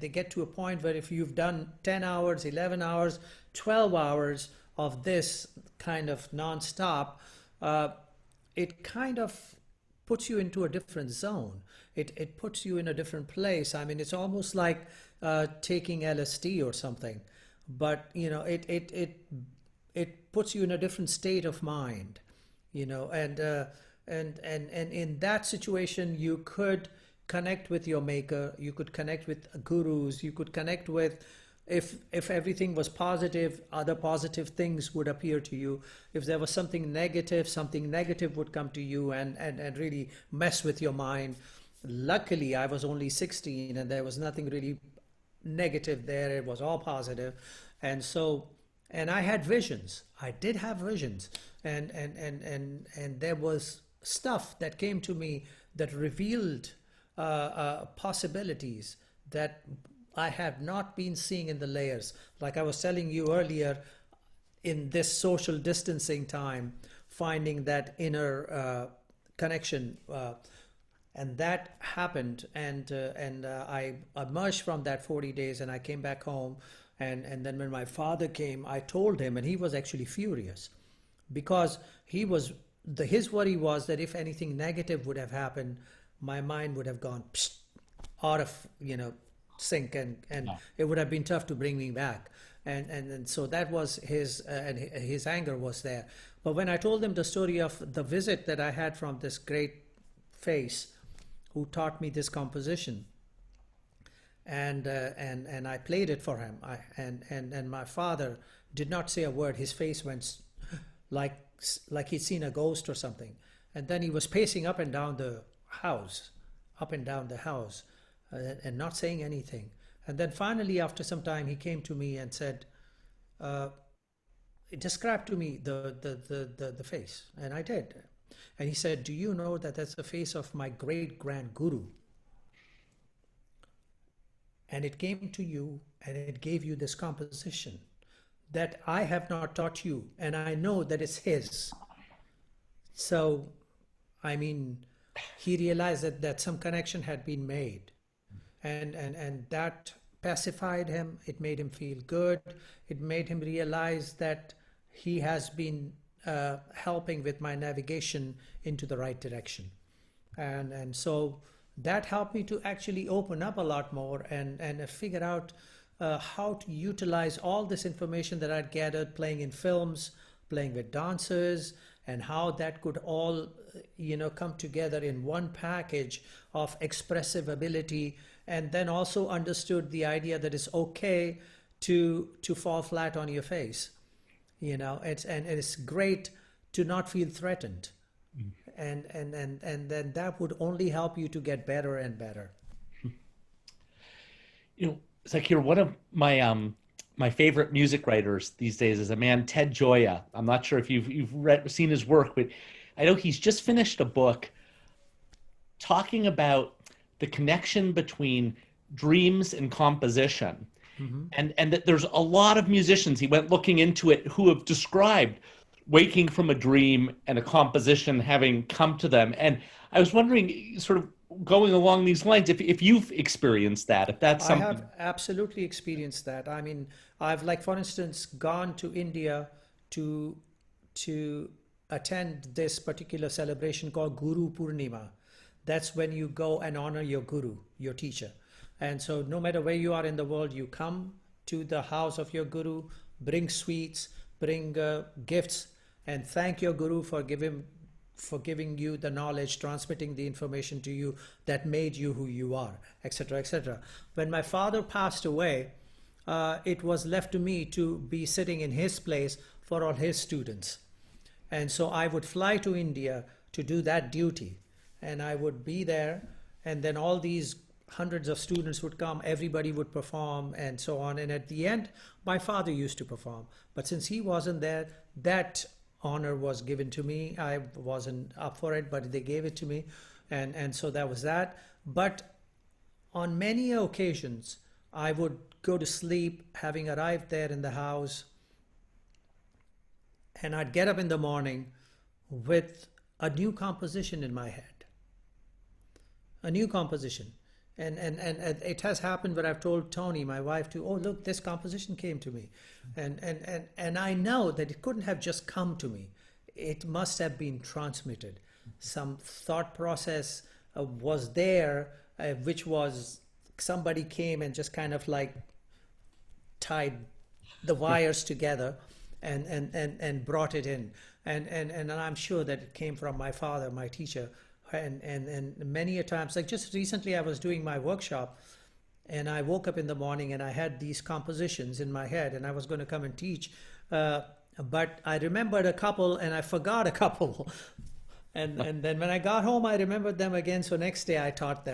they get to a point where if you've done 10 hours, 11 hours, 12 hours of this kind of non-stop, it kind of puts you into a different zone. It puts you in a different place. I mean, it's almost like taking LSD or something, but it puts you in a different state of mind, and in that situation you could connect with your maker, you could connect with gurus, you could connect with, if everything was positive, other positive things would appear to you. If there was something negative would come to you and really mess with your mind. Luckily, I was only 16 and there was nothing really negative there. It was all positive. And I had visions. I did have visions. And there was stuff that came to me that revealed possibilities that I have not been seeing in the layers. Like I was telling you earlier, in this social distancing time, finding that inner connection, and that happened. And I emerged from that 40 days and I came back home. And then when my father came, I told him, and he was actually furious because his worry was that if anything negative would have happened, my mind would have gone out of sync, and Yeah. it would have been tough to bring me back. And so that was his anger was there. But when I told him the story of the visit that I had from this great face who taught me this composition. And I played it for him. And my father did not say a word. His face went like like he'd seen a ghost or something. And then he was pacing up and down the house, up and down the house, and not saying anything. And then finally, after some time, he came to me and said, uh, "Describe to me the face." And I did. And he said, "Do you know that that's the face of my great grand guru? And it came to you and it gave you this composition that I have not taught you, and I know that it's his." So, I mean, he realized that some connection had been made, and that pacified him. It made him feel good. It made him realize that he has been helping with my navigation into the right direction. And so that helped me to actually open up a lot more and figure out how to utilize all this information that I'd gathered playing in films, playing with dancers, and how that could all, come together in one package of expressive ability. And then also understood the idea that it's okay to fall flat on your face. It's great to not feel threatened. And then that would only help you to get better and better. Zakir, one of my favorite music writers these days is a man, Ted Gioia. I'm not sure if you've seen his work, but I know he's just finished a book talking about the connection between dreams and composition. Mm-hmm. And that there's a lot of musicians, he went looking into it, who have described waking from a dream and a composition having come to them. And I was wondering, sort of going along these lines, if you've experienced that, if that's something. I have absolutely experienced that. I mean, I've, like, for instance, gone to India to attend this particular celebration called Guru Purnima. That's when you go and honor your guru, your teacher. And so no matter where you are in the world, you come to the house of your guru, bring sweets, bring gifts, and thank your guru for giving you the knowledge, transmitting the information to you that made you who you are, etc., etc. When my father passed away, it was left to me to be sitting in his place for all his students. And so I would fly to India to do that duty. And I would be there, and then all these hundreds of students would come, everybody would perform, and so on. And at the end, my father used to perform. But since he wasn't there, that honor was given to me. I wasn't up for it, but they gave it to me. And so that was that. But on many occasions, I would go to sleep, having arrived there in the house, and I'd get up in the morning with a new composition in my head. A new composition. And it has happened where I've told Tony, my wife, to, "Oh, look, this composition came to me." And I know that it couldn't have just come to me. It must have been transmitted. Some thought process was there, which was somebody came and just kind of like tied the wires together and brought it in. And I'm sure that it came from my father, my teacher. And many a times, like just recently, I was doing my workshop, and I woke up in the morning and I had these compositions in my head, and I was going to come and teach, but I remembered a couple and I forgot a couple, and then when I got home, I remembered them again. So next day, I taught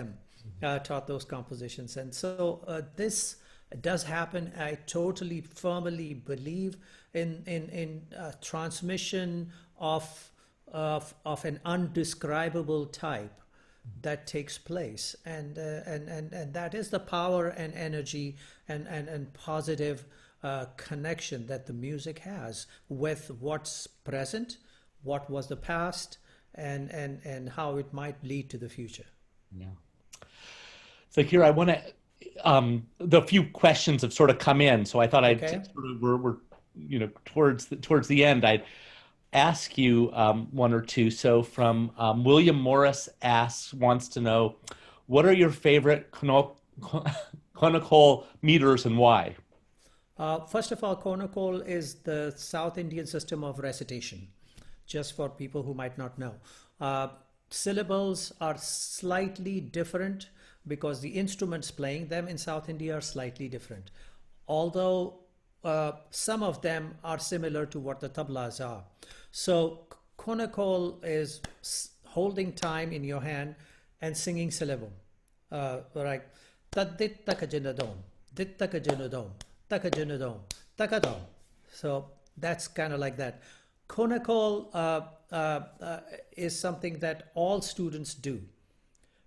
those compositions, and so this does happen. I totally firmly believe in transmission of an undescribable type that takes place, and that is the power and energy and positive connection that the music has with what's present, what was the past, and how it might lead to the future. Yeah. So here I want to the few questions have sort of come in, so I thought Okay. we're towards the end, I'd ask you one or two. So from William Morris wants to know, what are your favorite conical meters and why? First of all, conical is the South Indian system of recitation, just for people who might not know. syllables are slightly different because the instruments playing them in South India are slightly different. Although some of them are similar to what the tablas are. So konakol is holding time in your hand and singing syllable. Right. Tadit takajinadom, dit takajinadom, takajinadom, takadom. So that's kind of like that. Konakol is something that all students do.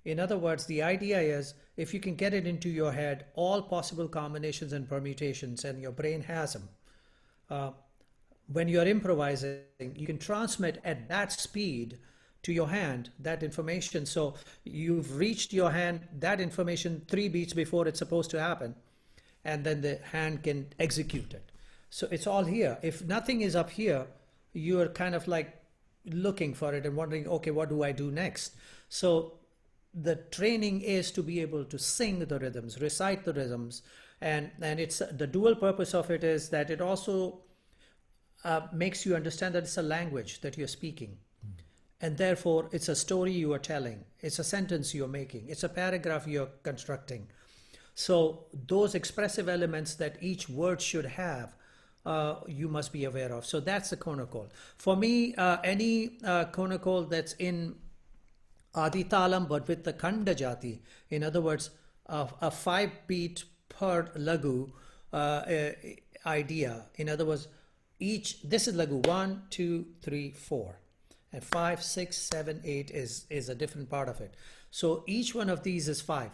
In other words, the idea is if you can get it into your head, all possible combinations and permutations, and your brain has them. When you're improvising, you can transmit at that speed to your hand that information. So you've reached your hand that information 3 beats before it's supposed to happen, and then the hand can execute it. So it's all here. If nothing is up here, you're kind of like looking for it and wondering, okay, what do I do next? So the training is to be able to sing the rhythms, recite the rhythms, and it's the dual purpose of it is that it also makes you understand that it's a language that you're speaking. And therefore, it's a story you are telling. It's a sentence you're making. It's a paragraph you're constructing. So those expressive elements that each word should have, you must be aware of. So that's the konakol. For me, any konakol that's in Adi Talam but with the Khanda Jati, in other words, a 5 beat per lagu idea. In other words, this is lagu 1, 2, 3, 4. And 5, 6, 7, 8 is a different part of it. So each one of these is 5.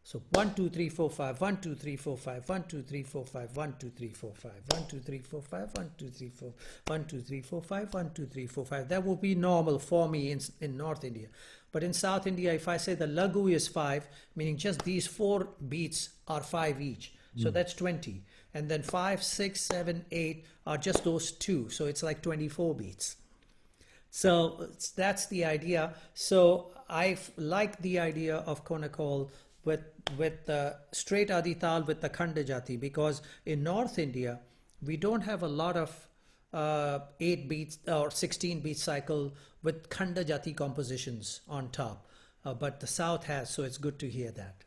So 1, 2, 3, 4, 5, 1, 2, 3, 4, 5, 1, 2, 3, 4, 5, 1, 2, 3, 4, 5, 1, 2, 3, 4, 5, 1, 2, 3, 4, 1, 2, 3, 4, 5, 1, 2, 3, 4, 5. That would be normal for me in North India. But in South India, if I say the lagu is 5, meaning just these 4 beats are 5 each. So that's 20. And then 5, 6, 7, 8 are just those 2. So it's like 24 beats. So that's the idea. So I like the idea of konakol with the straight adital with the khanda jati, because in North India we don't have a lot of 8 beats or 16 beat cycle with khanda jati compositions on top, but the South has, so it's good to hear that.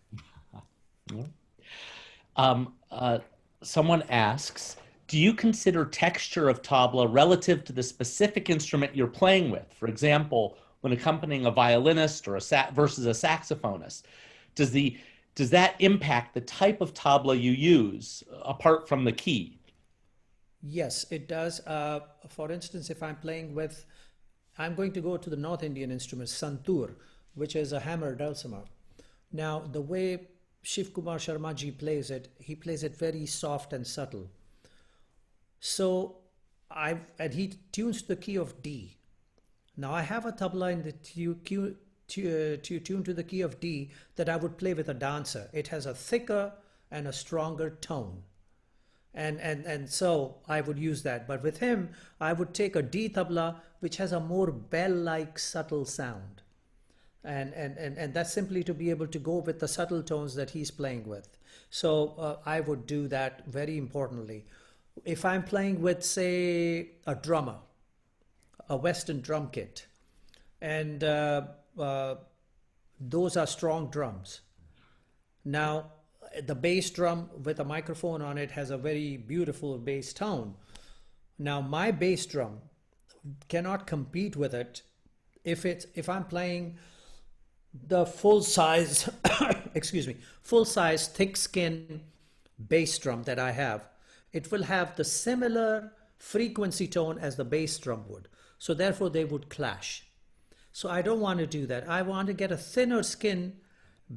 Someone asks, do you consider texture of tabla relative to the specific instrument you're playing with? For example, when accompanying a violinist or versus a saxophonist, does that impact the type of tabla you use apart from the key? Yes, it does. For instance, if I'm going to go to the North Indian instrument, santur, which is a hammer dulcimer. Now, the way Shiv Kumar Sharma ji plays it, he plays it very soft and subtle. So and he tunes the key of D. Now I have a tabla in the tune to the key of D that I would play with a dancer. It has a thicker and a stronger tone. And so I would use that. But with him, I would take a D tabla, which has a more bell-like subtle sound. And that's simply to be able to go with the subtle tones that he's playing with. So I would do that very importantly. If I'm playing with, say, a drummer, a Western drum kit, and those are strong drums. Now, the bass drum with a microphone on it has a very beautiful bass tone. Now, my bass drum cannot compete with it if I'm playing the full size, full size thick skin bass drum that I have. It will have the similar frequency tone as the bass drum would. So therefore they would clash. So I don't want to do that. I want to get a thinner skin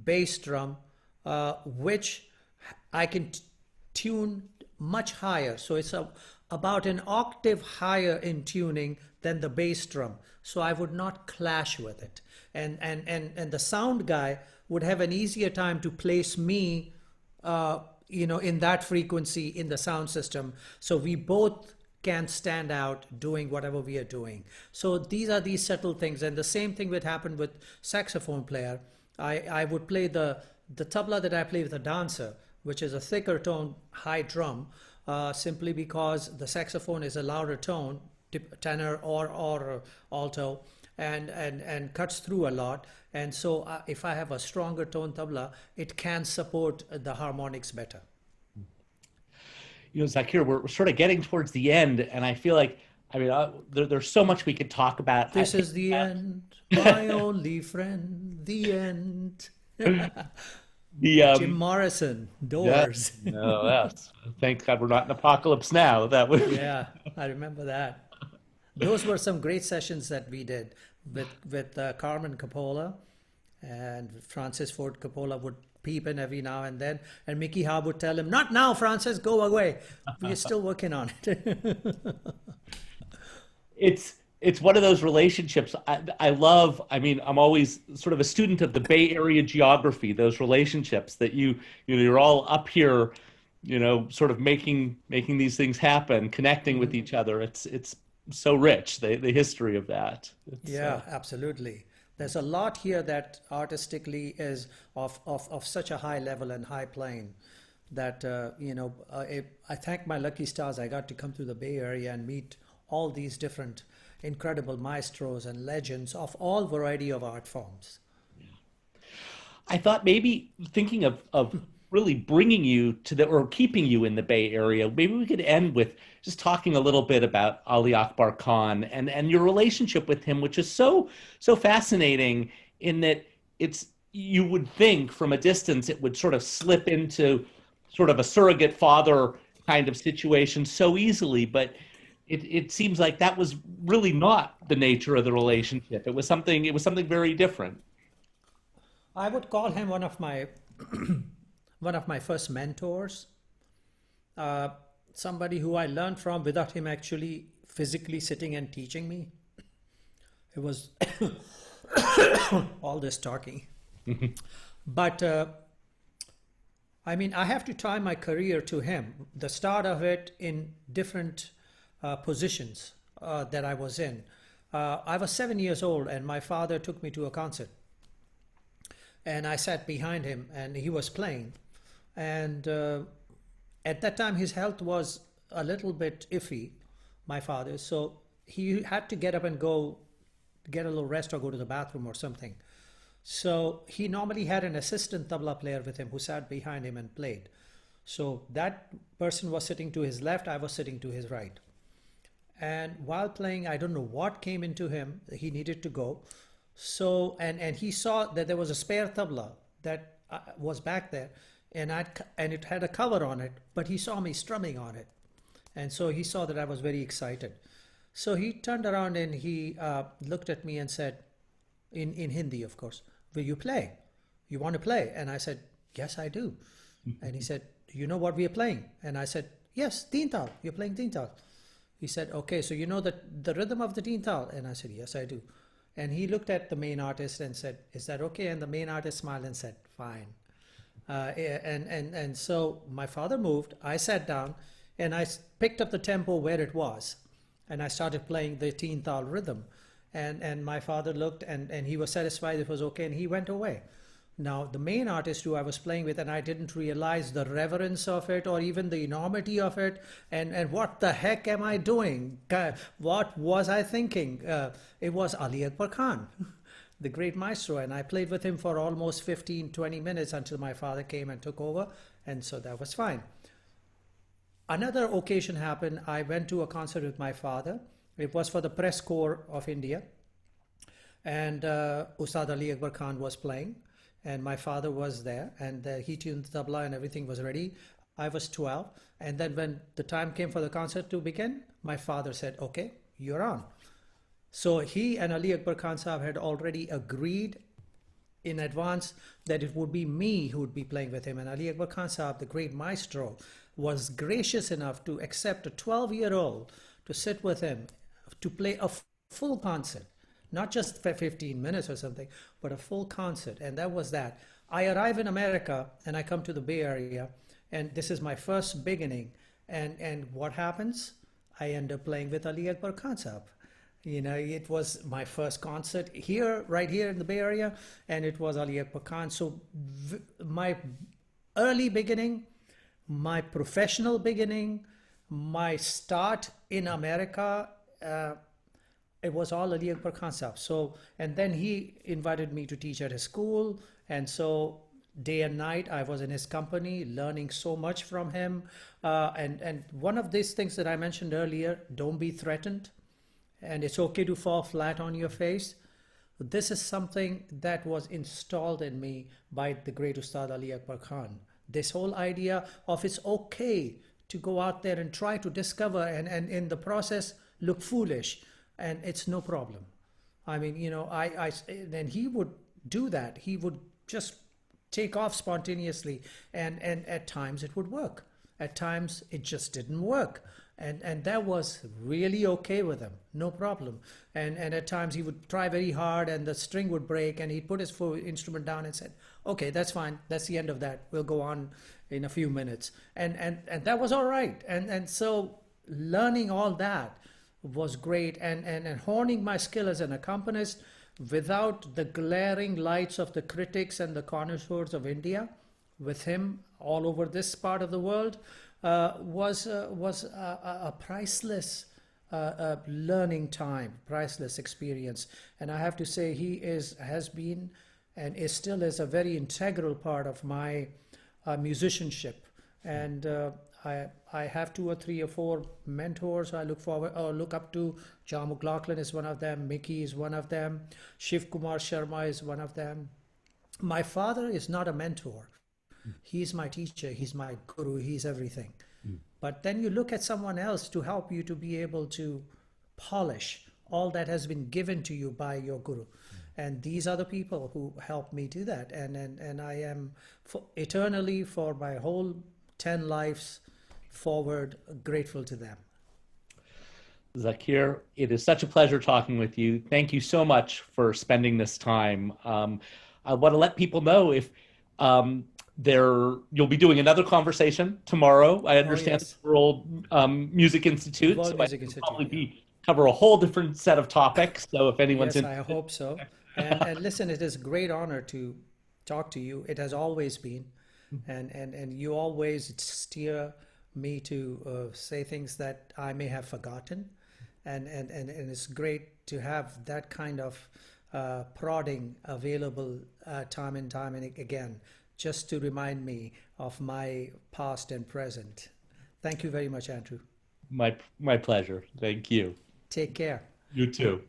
bass drum, which I can tune much higher. So it's about an octave higher in tuning than the bass drum. So I would not clash with it. And the sound guy would have an easier time to place me in that frequency in the sound system. So we both can stand out doing whatever we are doing. So these are these subtle things. And the same thing would happen with saxophone player. I would play the tabla that I play with a dancer, which is a thicker tone, high drum, simply because the saxophone is a louder tone, tenor or alto. and cuts through a lot. And so if I have a stronger tone tabla, it can support the harmonics better. Zakir, we're sort of getting towards the end, and I feel like, there's so much we could talk about. This is the end, my only friend, the end. Jim Morrison, Doors. Yeah, no, yes. Thank God we're not in apocalypse now. That would. Yeah, I remember that. Those were some great sessions that we did with Carmen Coppola, and Francis Ford Coppola would peep in every now and then, and Mickey Hart would tell him, "Not now, Francis, go away. We're still working on it." It's one of those relationships I love. I mean, I'm always sort of a student of the Bay Area geography, those relationships that you're all up here, sort of making these things happen, connecting with each other. It's so rich, the history of that. Yeah, absolutely. There's a lot here that artistically is of such a high level and high plane that, I thank my lucky stars I got to come to the Bay Area and meet all these different incredible maestros and legends of all variety of art forms. I thought maybe thinking of really bringing you or keeping you in the Bay Area, maybe we could end with just talking a little bit about Ali Akbar Khan and your relationship with him, which is so fascinating in that you would think from a distance it would sort of slip into sort of a surrogate father kind of situation so easily, but it seems like that was really not the nature of the relationship. It was something very different. I would call him one of my one of my first mentors, somebody who I learned from without him actually physically sitting and teaching me. It was all this talking. But I mean, I have to tie my career to him. The start of it in different positions that I was in. I was 7 years old and my father took me to a concert. And I sat behind him and he was playing. And at that time his health was a little bit iffy, my father. So he had to get up and go get a little rest or go to the bathroom or something. So he normally had an assistant tabla player with him who sat behind him and played. So that person was sitting to his left, I was sitting to his right. And while playing, I don't know what came into him, he needed to go. So, and he saw that there was a spare tabla that was back there, and it had a cover on it, but he saw me strumming on it. And so he saw that I was very excited. So he turned around and he looked at me and said, in Hindi, of course, "Will you play? You want to play?" And I said, "Yes, I do." And he said, "Do you know what we are playing?" And I said, "Yes, teen tal. You're playing teen tal." He said, "Okay, so you know the rhythm of the teen tal?" And I said, "Yes, I do." And he looked at the main artist and said, "Is that okay?" And the main artist smiled and said, "Fine." And so my father moved, I sat down, and I picked up the tempo where it was. And I started playing the teen tal rhythm. And my father looked and he was satisfied it was okay, and he went away. Now, the main artist who I was playing with, and I didn't realize the reverence of it or even the enormity of it, and what the heck am I doing? What was I thinking? It was Ali Akbar Khan, the great maestro, and I played with him for almost 15-20 minutes until my father came and took over, and so that was fine. Another occasion happened. I went to a concert with my father. It was for the Press Corps of India, and Ustad Ali Akbar Khan was playing. And my father was there, and he tuned the tabla and everything was ready. I was 12. And then when the time came for the concert to begin, my father said, "Okay, you're on." So he and Ali Akbar Khan Sahab had already agreed in advance that it would be me who would be playing with him. And Ali Akbar Khan Sahab, the great maestro, was gracious enough to accept a 12-year-old to sit with him to play a full concert. Not just for 15 minutes or something, but a full concert. And that was that. I arrive in America and I come to the Bay Area, and this is my first beginning. And what happens? I end up playing with Ali Akbar Khan Sahab. It was my first concert here, right here in the Bay Area, and it was Ali Akbar Khan. So my early beginning, my professional beginning, my start in America, It was all Ali Akbar Khan Sahab. So, and then he invited me to teach at his school. And so day and night I was in his company, learning so much from him. And one of these things that I mentioned earlier, don't be threatened. And it's okay to fall flat on your face. This is something that was installed in me by the great Ustad Ali Akbar Khan. This whole idea of it's okay to go out there and try to discover and in the process look foolish, and it's no problem. I mean, then he would do that. He would just take off spontaneously, and at times it would work. At times it just didn't work. And that was really okay with him, no problem. And at times he would try very hard and the string would break and he'd put his full instrument down and said, okay, that's fine. That's the end of that. We'll go on in a few minutes. And that was all right. And so learning all that was great, and honing my skill as an accompanist without the glaring lights of the critics and the connoisseurs of India, with him all over this part of the world, was a priceless learning time, priceless experience. And I have to say has been and is still is a very integral part of my musicianship. And I have 2 or 3 or 4 mentors I look up to. John McLaughlin is one of them. Mickey is one of them. Shiv Kumar Sharma is one of them. My father is not a mentor. He's my teacher. He's my guru. He's everything. But then you look at someone else to help you to be able to polish all that has been given to you by your guru. And these are the people who help me do that. And I am eternally, for my whole 10 lives forward, grateful to them. Zakir, it is such a pleasure talking with you. Thank you so much for spending this time. I want to let people know if you'll be doing another conversation tomorrow. I understand it's World Music Institute, World so Music I Institute, probably cover a whole different set of topics. So if anyone's yes, I hope so. And listen, it is a great honor to talk to you. It has always been, and you always steer me to say things that I may have forgotten, and it's great to have that kind of prodding available time and time and again, just to remind me of my past and present. Thank you very much, Andrew. My pleasure. Thank you. Take care. You too.